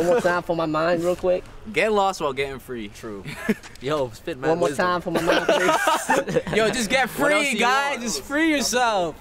One more time for my mind real quick. Get lost while getting free. True. Yo, spit mad One more wisdom. time for my mind, please. Yo, just get free, guys. Just free yourself.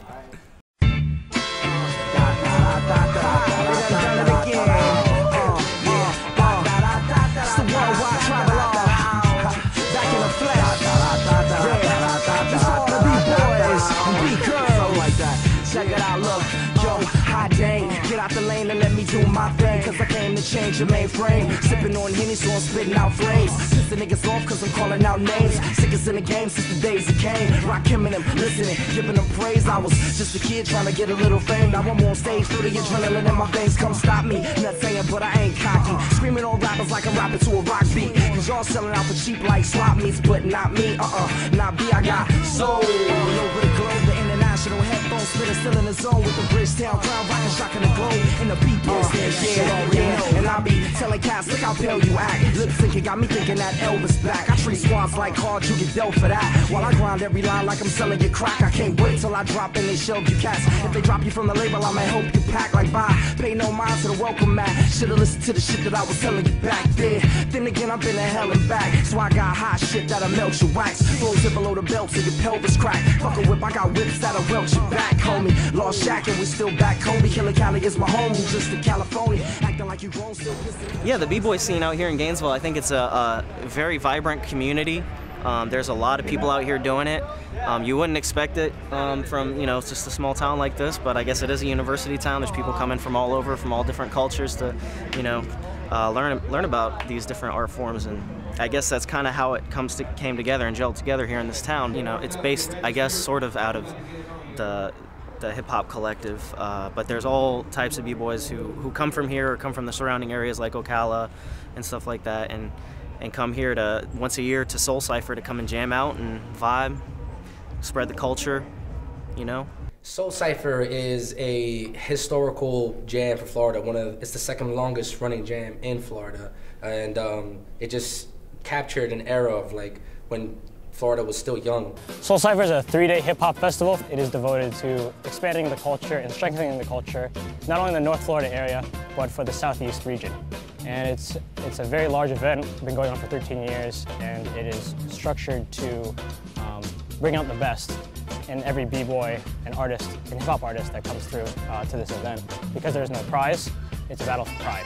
Check it out, look, yo, hot dang. Get out the lane and let me do my thing, cause I came to change your mainframe. Sipping on Henny, so I'm spitting out flames. Piss the niggas off cause I'm calling out names. Sickest in the game since the days it came. Rock him and them, listening, giving them praise. I was just a kid trying to get a little fame. Now I'm on stage, feel the adrenaline in my veins. Come stop me, not saying but I ain't cocky. Screaming on rappers like I'm rapping to a rock beat. Cause y'all selling out for cheap like swap meets, but not me, not B, I got soul. All over the globe, the international headphones spinning, still in the zone with the Bridgetown crown, rockin' shocking the globe. And the people stand, yeah. And I be telling cats, look how pale you act. Lip syncing got me thinking that Elvis back. I treat squads like hard, you get dealt for that. While I grind every line like I'm selling you crack. I can't wait till I drop and they shelve you cats. If they drop you from the label, I might hope you pack like bye. Pay no mind to the welcome mat. Should've listened to the shit that I was telling you back there. Then again, I've been to hell and back. So I got hot shit that'll melt your wax. Flows it below the belt till your pelvis crack. Fuck a whip, I got whips that'll welt you back, homie. Lost Shaq and we still back, Cody. Killer Cali is my home, just in California. Acting like you grown still pissing. Yeah, the b-boy scene out here in Gainesville, I think it's a very vibrant community. There's a lot of people out here doing it. You wouldn't expect it from, it's just a small town like this, but I guess it is a university town. There's people coming from all over, from all different cultures to, learn about these different art forms, and I guess that's kind of how it came together and gelled together here in this town. It's based, I guess, sort of out of the hip-hop collective, but there's all types of b-boys who come from here or come from the surrounding areas like Ocala and stuff like that, and come here to once a year to Soul Cypher to come and jam out and vibe, spread the culture, Soul Cypher is a historical jam for Florida. It's the second longest running jam in Florida, and it just captured an era of like when Florida was still young. Soul Cypher is a 3-day hip-hop festival. It is devoted to expanding the culture and strengthening the culture, not only in the North Florida area, but for the Southeast region. And it's a very large event, been going on for 13 years, and it is structured to bring out the best in every b-boy and artist and hip-hop artist that comes through to this event. Because there's no prize, it's a battle for pride.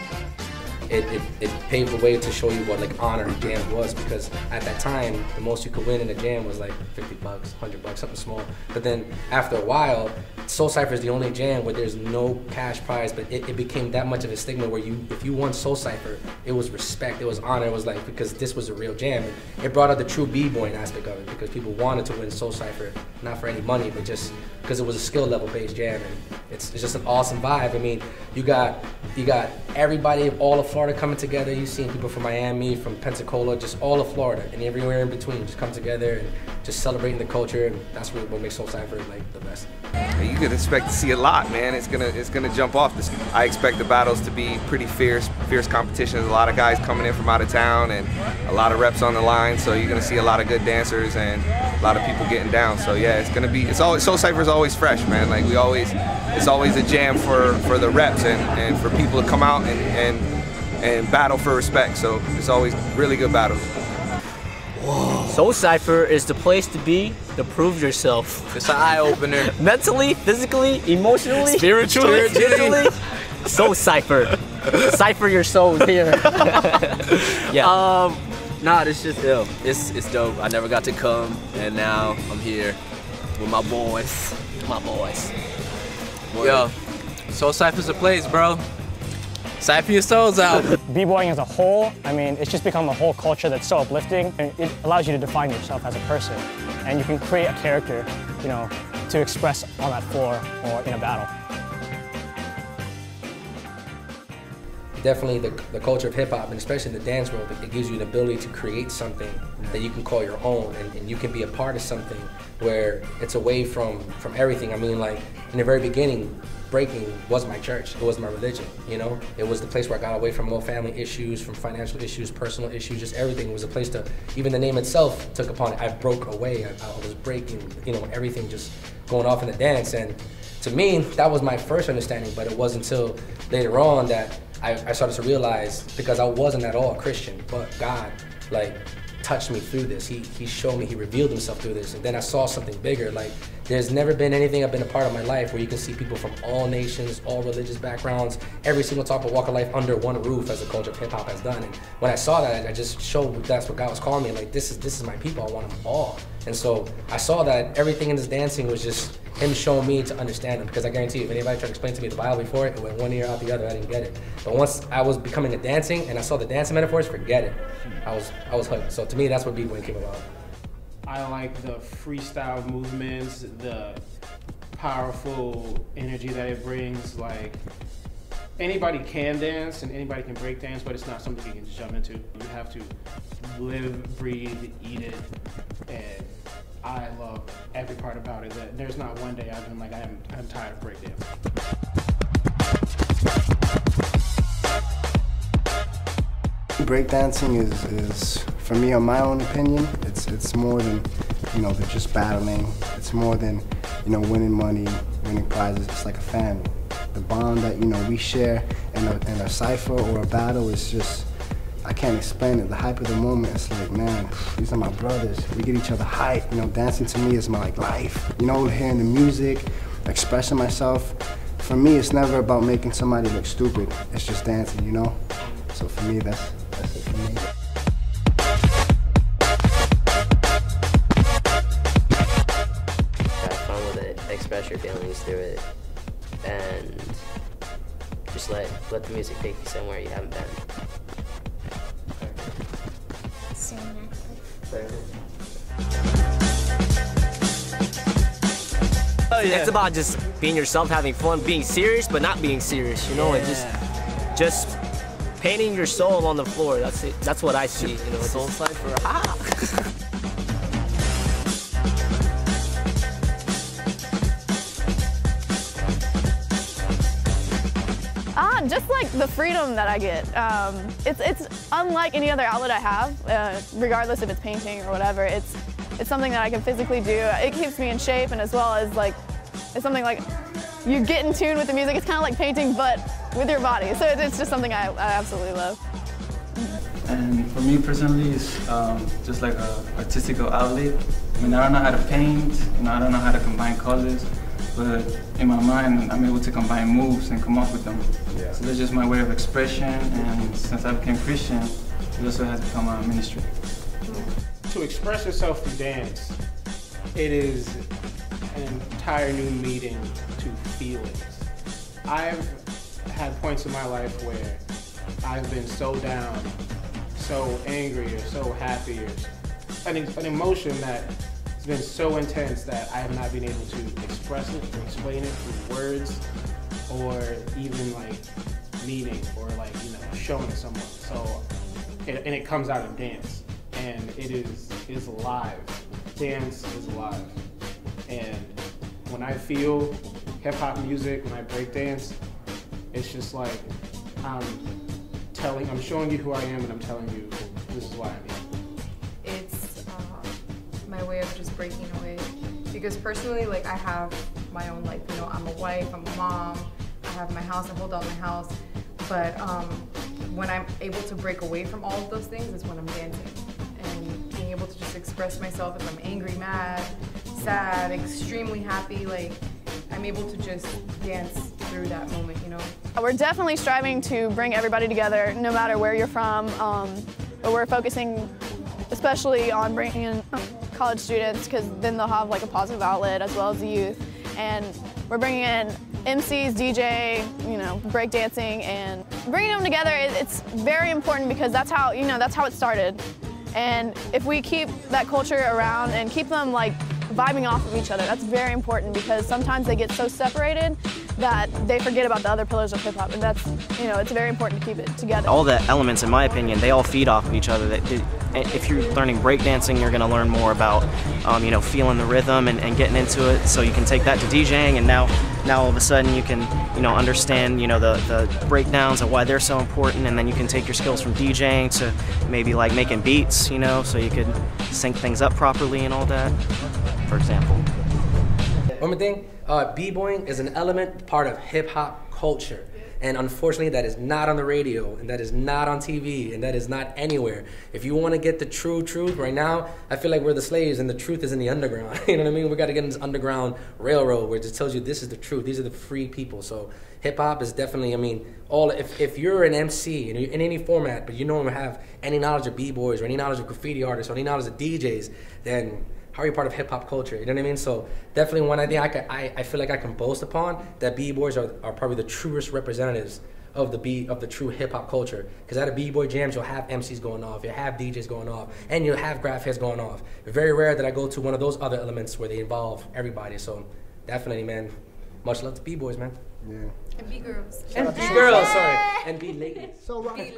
It paved the way to show you what like honor a jam was, because at that time the most you could win in a jam was like $50, $100, something small. But then after a while, Soul Cypher is the only jam where there's no cash prize, but it became that much of a stigma where if you won Soul Cypher, it was respect, it was honor, it was like, because this was a real jam. It brought out the true b-boy aspect of it, because people wanted to win Soul Cypher, not for any money, but just because it was a skill level based jam, and it's just an awesome vibe. I mean, you got everybody, all of Florida coming together. You've seen people from Miami, from Pensacola, just all of Florida, and everywhere in between, just come together and just celebrating the culture, and that's what makes Soul Cypher like the best. You can expect to see a lot, man. It's gonna jump off this. I expect the battles to be pretty fierce competition. There's a lot of guys coming in from out of town and a lot of reps on the line, so you're gonna see a lot of good dancers and a lot of people getting down. So yeah, it's always, Soul Cypher's always fresh, man. Like it's always a jam for the reps and for people to come out and battle for respect. So it's always really good battles. Whoa. Soul Cypher is the place to be to prove yourself. It's an eye-opener. Mentally, physically, emotionally, spiritually. Soul Cypher. Cypher your soul here. Yeah. Nah, this shit's ill. It's dope. I never got to come, and now I'm here with my boys. Yo, Soul Cypher's a place, bro. Cypher your souls out. B-boying as a whole, I mean, it's just become a whole culture that's so uplifting, and it allows you to define yourself as a person. And you can create a character, to express on that floor or in a battle. Definitely the culture of hip-hop, and especially in the dance world, it gives you the ability to create something that you can call your own, and you can be a part of something where it's away from everything. I mean, like, in the very beginning, breaking was my church. It was my religion, It was the place where I got away from all family issues, from financial issues, personal issues, just everything. It was a place to, even the name itself took upon it. I broke away, I was breaking, everything just going off in the dance. And to me, that was my first understanding, but it wasn't until later on that I started to realize, because I wasn't at all a Christian, but God, like, touched me through this. He showed me, he revealed himself through this. And then I saw something bigger. Like, there's never been anything I've been a part of my life where you can see people from all nations, all religious backgrounds, every single type of walk of life under one roof, as the culture of hip hop has done. And when I saw that, I just showed that's what God was calling me. Like, this is my people, I want them all. And so I saw that everything in this dancing was just him showing me to understand them, because I guarantee you, if anybody tried to explain to me the Bible before, it went one ear out the other, I didn't get it. But once I was becoming a dancing and I saw the dancing metaphors, forget it. I was hooked. So to me, that's what b-boying came about. I like the freestyle movements, the powerful energy that it brings. Like, anybody can dance and anybody can break dance, but it's not something you can just jump into. You have to live, breathe, eat it, and I love every part about it. There's not one day I've been like, I'm tired of breakdancing. Breakdancing is, for me, in my own opinion, it's more than, than just battling. It's more than, winning money, winning prizes. It's like a family. The bond that, we share in a cypher or a battle is just, I can't explain it. The hype of the moment, it's like, man, these are my brothers. We get each other hype. Dancing to me is my life. Hearing the music, expressing myself. For me, it's never about making somebody look stupid. It's just dancing, So for me, that's it for me. Have fun with it, express your feelings through it, and just let the music take you somewhere you haven't been. Oh, yeah. It's about just being yourself, having fun, being serious, but not being serious, and just painting your soul on the floor. That's it. That's what I see. Soul Cypher. Just like the freedom that I get. It's unlike any other outlet I have, regardless if it's painting or whatever. It's something that I can physically do. It keeps me in shape, and as well as it's something like you get in tune with the music. It's kind of like painting, but with your body. So it's just something I absolutely love. And for me personally, it's just like an artistical outlet. I mean, I don't know how to paint, I don't know how to combine colors, but in my mind, I'm able to combine moves and come up with them. Yeah. So that's just my way of expression, and since I became Christian, it also has become a ministry. To express yourself through dance, it is an entire new meaning to feelings. I've had points in my life where I've been so down, so angry, or so happy, or an emotion that has been so intense that I have not been able to express it or explain it through words or even meaning or showing someone. So, and it comes out in dance, and it is alive. Dance is alive. And when I feel hip hop music, when I break dance, it's just like I'm showing you who I am, and I'm telling you this is why I'm here. It's my way of just breaking away, because personally, I have my own life. I'm a wife, I'm a mom, I have my house, I hold down my house. But when I'm able to break away from all of those things is when I'm dancing, and being able to just express myself. If I'm angry, mad, sad, extremely happy, I'm able to just dance through that moment, We're definitely striving to bring everybody together, no matter where you're from, but we're focusing especially on bringing in college students, because then they'll have a positive outlet, as well as the youth. And we're bringing in MCs, DJ, breakdancing, and bringing them together. It's very important, because that's how it started. And if we keep that culture around and keep them vibing off of each other, that's very important, because sometimes they get so separated that they forget about the other pillars of hip-hop, and that's, it's very important to keep it together. All the elements, in my opinion, they all feed off of each other. If you're learning breakdancing, you're going to learn more about, feeling the rhythm and getting into it, so you can take that to DJing, and now all of a sudden you can, understand, the breakdowns and why they're so important, and then you can take your skills from DJing to maybe making beats, so you could sync things up properly and all that, for example. One more thing, b-boying is an element, part of hip-hop culture. And unfortunately, that is not on the radio, and that is not on TV, and that is not anywhere. If you want to get the true truth right now, I feel like we're the slaves, and the truth is in the underground. You know what I mean? We got to get in this underground railroad where it just tells you this is the truth. These are the free people. So hip hop is definitely, I mean, if you're an MC and you're in any format, but you don't have any knowledge of b-boys or any knowledge of graffiti artists or any knowledge of DJs, then how are you part of hip hop culture? You know what I mean? So definitely one idea I feel like I can boast upon, that b-boys are probably the truest representatives of the true hip hop culture. Because at a b-boy jams, you'll have MCs going off, you'll have DJs going off, and you'll have graph heads going off. Very rare that I go to one of those other elements where they involve everybody. So definitely, man, much love to b-boys, man. Yeah. And b-girls. And b-girls, sorry. And b-ladies. So right.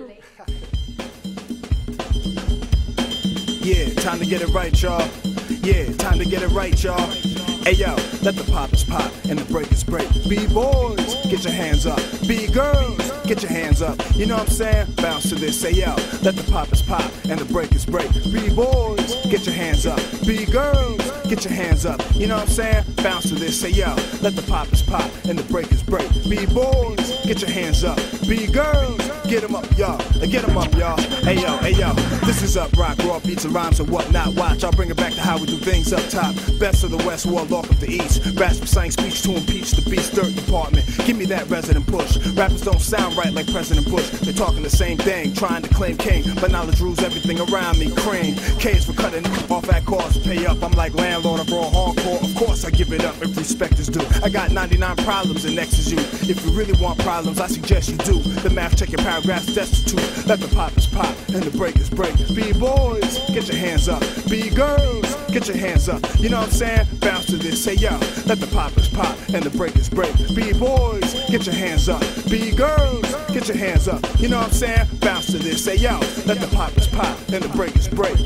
Yeah, time to get it right, y'all. Yeah, time to get it right, y'all. Hey yo, let the poppers pop and the breakers break. B-boys, get your hands up. B-girls, get your hands up. You know what I'm saying? Bounce to this. Say yo, let the poppers pop and the breakers break. B-boys, get your hands up. B-girls, get your hands up. You know what I'm saying? Bounce to this. Say yo, let the poppers pop and the breakers break. B-boys, get your hands up. B-girls, get them up, y'all. Get them up, y'all. Hey yo, this is up rock, raw beats and rhymes and whatnot. Watch, I'll bring it back to how we do things up top. Best of the West, warlock of the East. Raps for slang speech to impeach the beast dirt department. Give me that resident push. Rappers don't sound right like President Bush. They're talking the same thing, trying to claim king. But knowledge rules everything around me. Cream, K's for cutting off at cost. Pay up, I'm like landlord of raw hardcore. Of course I give it up if respect is due. I got 99 problems and next is you. If you really want problems, I suggest you do. The math check your paragraphs destitute. Let the poppers pop and the breakers break. B-boys, get your hands up. B-girls, get your hands up. You know what I'm saying? Bounce to this. Say yo, let the poppers pop and the breakers break. B-boys, get your hands up. B-girls, get your hands up. You know what I'm saying? Bounce to this. Say yo, let the poppers pop and the breakers break.